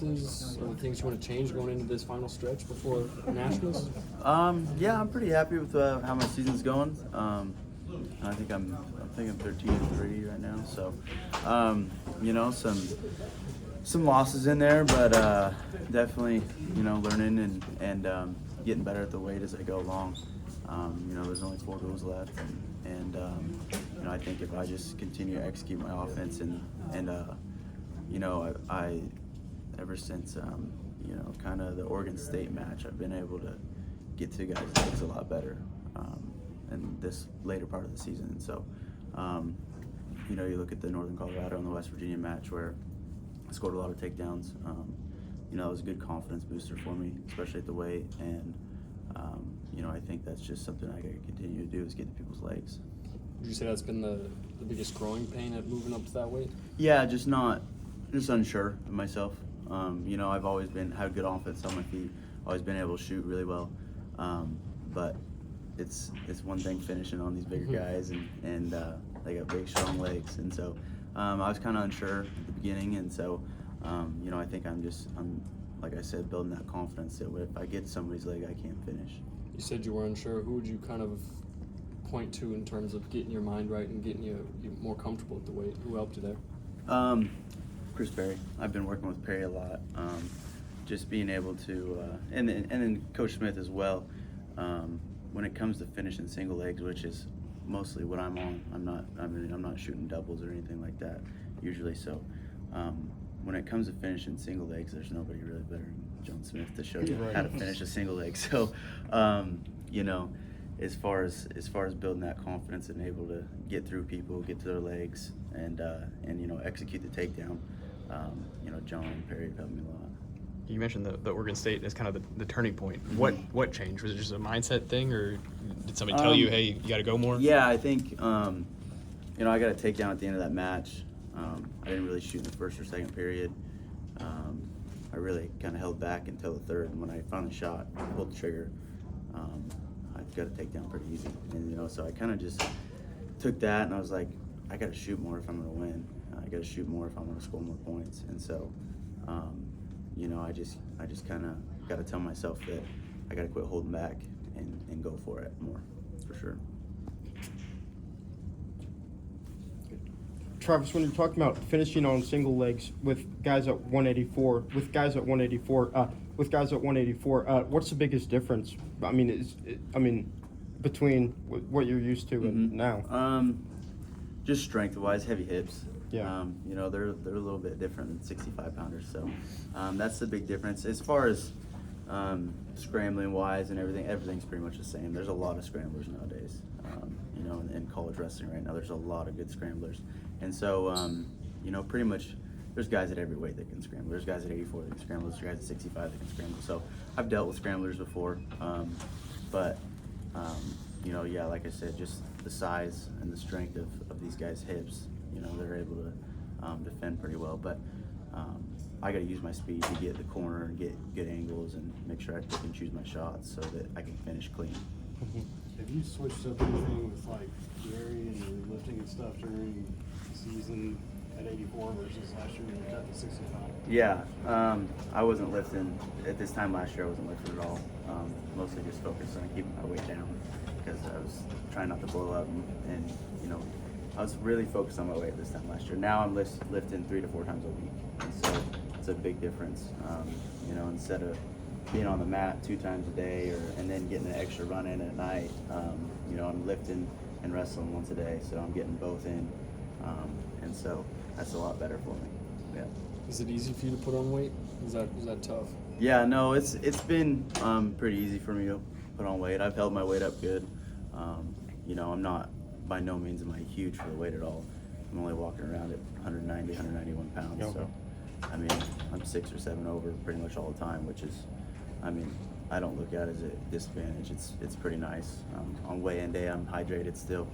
Or things you want to change going into this final stretch before Nationals? Yeah, I'm pretty happy with how my season's going. I think I'm 13-3 right now. So, some losses in there, but definitely learning and getting better at the weight as I go along. There's only 4 goals left, and I think if I just continue to execute my offense I ever since kind of the Oregon State match, I've been able to get to guys' legs a lot better in this later part of the season. And so, you look at the Northern Colorado and the West Virginia match where I scored a lot of takedowns. It was a good confidence booster for me, especially at the weight. And I think that's just something I got to continue to do is get to people's legs. Would you say that's been the biggest growing pain at moving up to that weight? Yeah, just unsure of myself. I've always had good offense on my feet, always been able to shoot really well. But it's one thing finishing on these bigger guys, and they got big, strong legs. And so I was kind of unsure at the beginning, and so I think I'm like I said, building that confidence that if I get somebody's leg, I can't finish. You said you were unsure. Who would you kind of point to in terms of getting your mind right and getting you more comfortable at the weight? Who helped you there? Chris Perry. I've been working with Perry a lot. Just being able to, and then Coach Smith as well. When it comes to finishing single legs, which is mostly what I'm on, I'm not shooting doubles or anything like that usually. So when it comes to finishing single legs, there's nobody really better than John Smith to show you how to finish a single leg. So as far as building that confidence and able to get through people, get to their legs, and execute the takedown, John and Perry have helped me a lot. You mentioned the Oregon State as kind of the turning point. What changed? Was it just a mindset thing, or did somebody tell you, hey, you got to go more? Yeah, I think I got a takedown at the end of that match. I didn't really shoot in the first or second period. I really kind of held back until the third, and when I finally shot, pulled the trigger, I got a takedown pretty easy. And so I kind of just took that, and I was like, I got to shoot more if I'm going to win. I got to shoot more if I'm going to score more points. And so, I just kind of got to tell myself that I got to quit holding back and go for it more, for sure. Travis, when you're talking about finishing on single legs with guys at 184, what's the biggest difference? Between what you're used to and now. Just strength-wise, heavy hips. Yeah. They're a little bit different than 65-pounders, so that's the big difference. As far as scrambling-wise and everything's pretty much the same. There's a lot of scramblers nowadays. In college wrestling right now, there's a lot of good scramblers. And so, pretty much there's guys at every weight that can scramble. There's guys at 84 that can scramble. There's guys at 65 that can scramble. So I've dealt with scramblers before, like I said, just the size and the strength of these guys' hips, they're able to defend pretty well. But I got to use my speed to get the corner and get good angles and make sure I pick and choose my shots so that I can finish clean. Have you switched up anything with like Gary and your lifting and stuff during the season at 84 versus last year when you cut to 65? Yeah, I wasn't lifting at this time last year. I wasn't lifting at all. Mostly just focused on keeping my weight down because I was trying not to blow up, and I was really focused on my weight this time last year. Now I'm lifting 3 to 4 times a week, and so it's a big difference. Instead of being on the mat 2 times a day and then getting an extra run in at night, I'm lifting and wrestling once a day, so I'm getting both in, and so that's a lot better for me. Yeah. Is it easy for you to put on weight? Is that tough? Yeah, no, it's been pretty easy for me to put on weight. I've held my weight up good. I'm not, by no means am I huge for the weight at all. I'm only walking around at 190, 191 pounds. Okay. So, I'm 6 or 7 over pretty much all the time, which is, I don't look at it as a disadvantage. It's pretty nice. On weigh-in day, I'm hydrated still,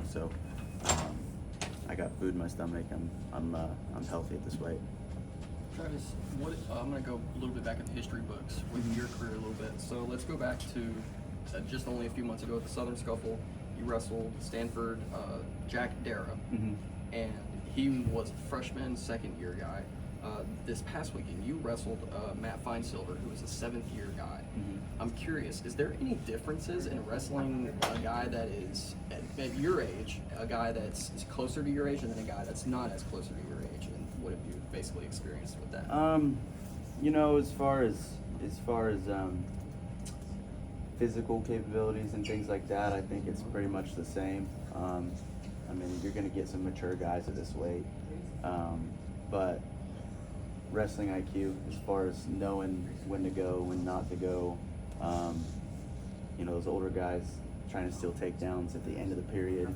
so I got food in my stomach. I'm healthy at this weight. Travis, I'm going to go a little bit back in the history books with your career a little bit. So let's go back to just only a few months ago at the Southern Scuffle. You wrestled Stanford Jack Dara, and he was a freshman, second-year guy. this past weekend you wrestled Matt Feinsilver, who is a 7th-year guy. I'm curious, is there any differences in wrestling a guy that is at your age, a guy that's closer to your age, and then a guy that's not as closer to your age? And what have you basically experienced with that? You know, as far as physical capabilities and things like that, I think it's pretty much the same. I mean, you're going to get some mature guys at this weight, but wrestling IQ, as far as knowing when to go, when not to go, you know, those older guys trying to steal takedowns at the end of the period.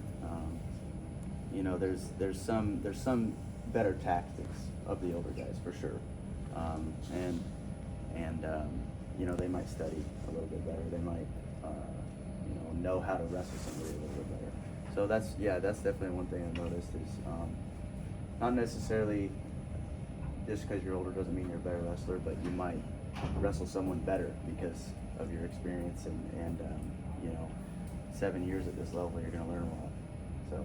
You know, there's some better tactics of the older guys for sure, and you know, they might study a little bit better. They might you know how to wrestle somebody a little bit better. So that's definitely one thing I noticed is not necessarily just because you're older doesn't mean you're a better wrestler, but you might wrestle someone better because of your experience and you know, 7 years at this level, you're going to learn a lot. So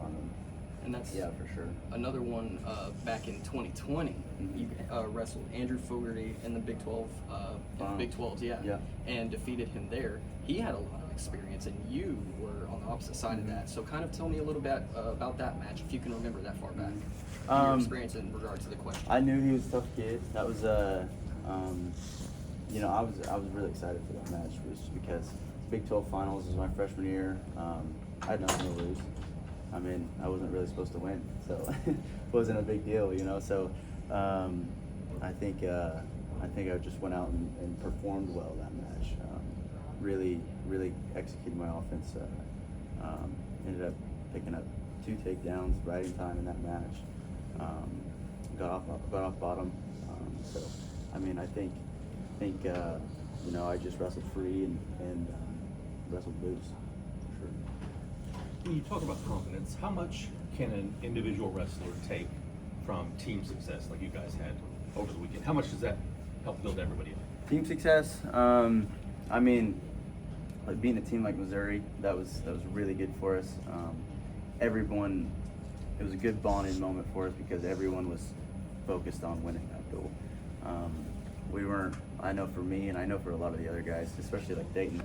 and that's for sure. another one. Back in 2020, you wrestled Andrew Fogarty in the Big 12, Big 12s, and defeated him there. He had a lot of experience, and you were on the opposite side of that. So kind of tell me a little bit about that match, if you can remember that far back. Your experience in regard to the question. I knew he was a tough kid. That was you know, I was really excited for that match, just because Big 12 finals was my freshman year. I had nothing to lose. I mean, I wasn't really supposed to win, so it wasn't a big deal, you know. So I think I just went out and performed well that match. Really executed my offense. Ended up picking up 2 takedowns right in time in that match. Got off bottom. So I mean, I think you know, I just wrestled free and wrestled loose. For sure. When you talk about confidence, how much can an individual wrestler take from team success like you guys had over the weekend? How much does that help build everybody up? Team success. I mean, like being a team like Missouri, that was really good for us. Everyone, it was a good bonding moment for us because everyone was focused on winning that duel. We weren't. I know for me, and I know for a lot of the other guys, especially like Dayton,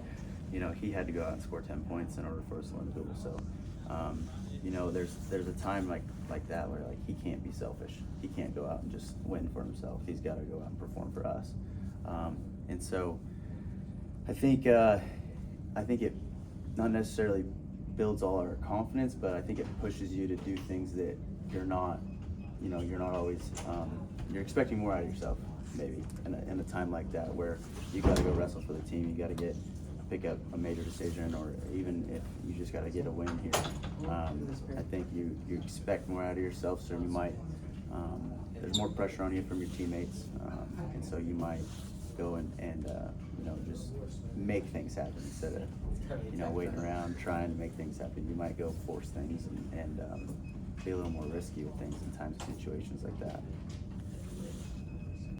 you know, he had to go out and score 10 points in order for us to win the duel. So, you know, there's a time like that where like he can't be selfish. He can't go out and just win for himself. He's got to go out and perform for us. And so, I think it not necessarily builds all our confidence, but I think it pushes you to do things that you're not always. You're expecting more out of yourself, maybe in a time like that where you got to go wrestle for the team. You got to pick up a major decision, or even if you just got to get a win here. I think you expect more out of yourself, so you might. There's more pressure on you from your teammates, and so you might go and you know, just make things happen instead of, you know, waiting around trying to make things happen. You might go force things and be a little more risky with things in times and situations like that.